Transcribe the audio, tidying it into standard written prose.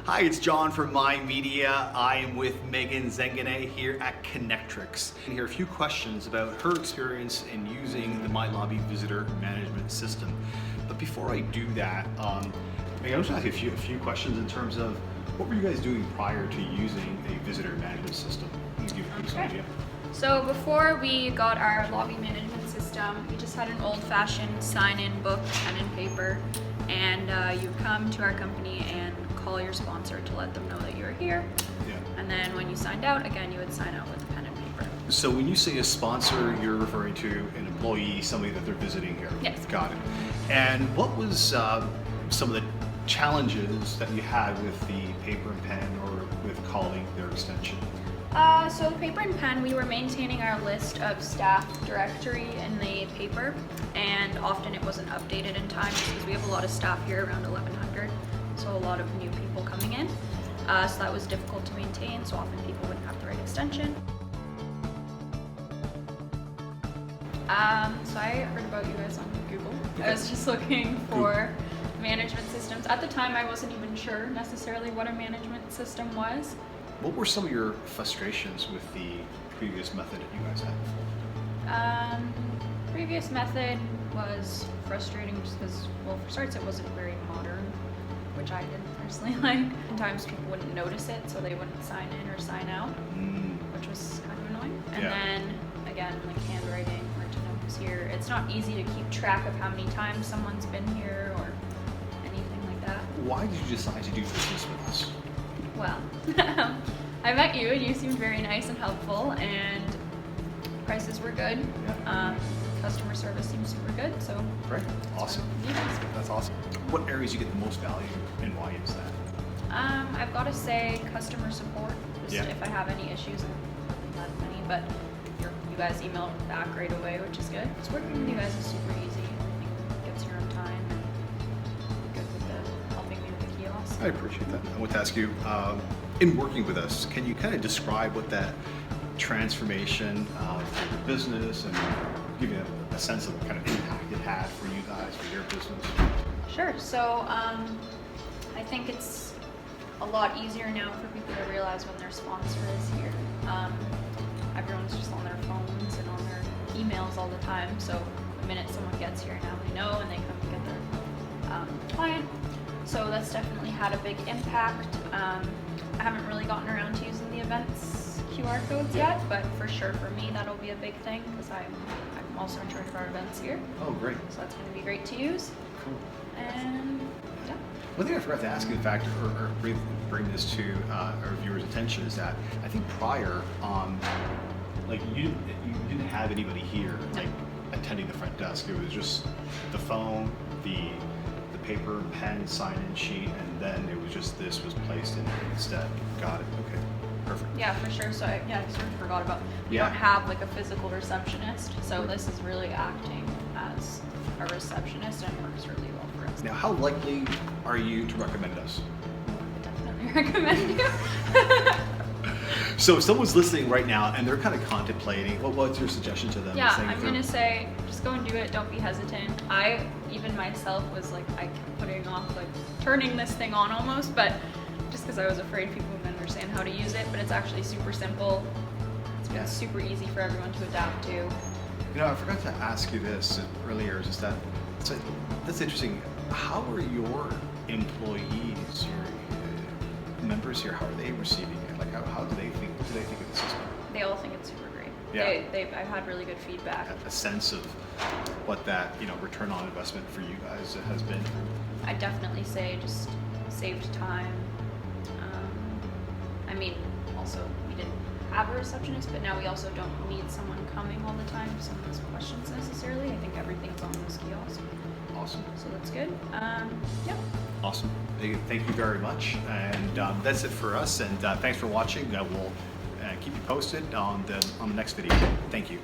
Hi, it's John from MyMedia. I am with Megan Zengane here at Kinectrics. And here are a few questions about her experience in using the MyLobby visitor management system. But before I do that, Megan, I was going to ask you a few questions in terms of what were you guys doing prior to using a visitor management system? Can you give me some idea? So before we got our lobby management system, we just had an old-fashioned sign-in book, pen and paper, and you come to our company and call your sponsor to let them know that you're here. Yeah. And then when you signed out, again, you would sign out with a pen and paper. So when you say a sponsor, you're referring to an employee, somebody that they're visiting here? Yes. Got it. And what was some of the challenges that you had with the paper and pen or with calling their extension? So paper and pen, we were maintaining our list of staff directory in the paper, and often it wasn't updated in time because we have a lot of staff here, around 1,100, so a lot of new people coming in. So that was difficult to maintain, so often people wouldn't have the right extension. So I heard about you guys on Google. I was just looking for management systems. At the time, I wasn't even sure necessarily what a management system was. What were some of your frustrations with the previous method that you guys had? Previous method was frustrating just because, well, for starts, it wasn't very modern, which I didn't personally like. Sometimes people wouldn't notice it, so they wouldn't sign in or sign out, which was kind of annoying. And then, again, like handwriting, where to know who's here. It's not easy to keep track of how many times someone's been here or anything like that. Why did you decide to do business with us? Well, I met you and you seemed very nice and helpful, and prices were good. Customer service seemed super good, so. Great, awesome. That's awesome. What areas you get the most value and why is that? I've got to say customer support, just if I have any issues, and not many, but you guys email back right away, which is good. So working with you guys is super easy. Everything gets here on time, and good with the helping me with the kiosk. I appreciate that. I want to ask you, in working with us, can you kind of describe what that transformation for your business and give you a sense of what kind of impact it had for you guys, for your business? Sure. So I think it's a lot easier now for people to realize when their sponsor is here. Everyone's just on their phones and on their emails all the time. So the minute someone gets here, now they know and they come and get their client. So that's definitely had a big impact. I haven't really gotten around to using the events QR codes yet, but for sure for me that'll be a big thing because I'm also in charge of our events here. Oh, great. So that's going to be great to use. Cool. And yeah. One thing I forgot to ask you, in fact, or bring this to our viewers' attention is that I think prior, like you didn't have anybody here like attending the front desk. It was just the phone, the paper, pen, sign-in sheet, and then it was just this was placed in there instead. Got it. Okay. Perfect. Yeah, for sure. So I sort of forgot about. We don't have like a physical receptionist, so this is really acting as a receptionist and works really well for us. Now, how likely are you to recommend us? I definitely recommend you. So if someone's listening right now and they're kind of contemplating, what's your suggestion to them? Yeah, I'm going to say, just go and do it. Don't be hesitant. I, even myself, was like, I kept putting off, like, turning this thing on almost, but just because I was afraid people wouldn't understand how to use it, but it's actually super simple. It's been super easy for everyone to adapt to. You know, I forgot to ask you this earlier, just that, so that's interesting. How are your employees, your members here, how are they receiving it? Like, how do they think of the system? They all think it's super great. Yeah. I've had really good feedback. A sense of what that, return on investment for you guys has been? I definitely say just saved time. I mean, also we didn't have a receptionist, but now we also don't need someone coming all the time if someone has questions necessarily. I think everything's on this kiosk. Awesome. So that's good. Yeah. Awesome. Thank you very much. And that's it for us. And thanks for watching. We'll keep you posted on the next video. Thank you.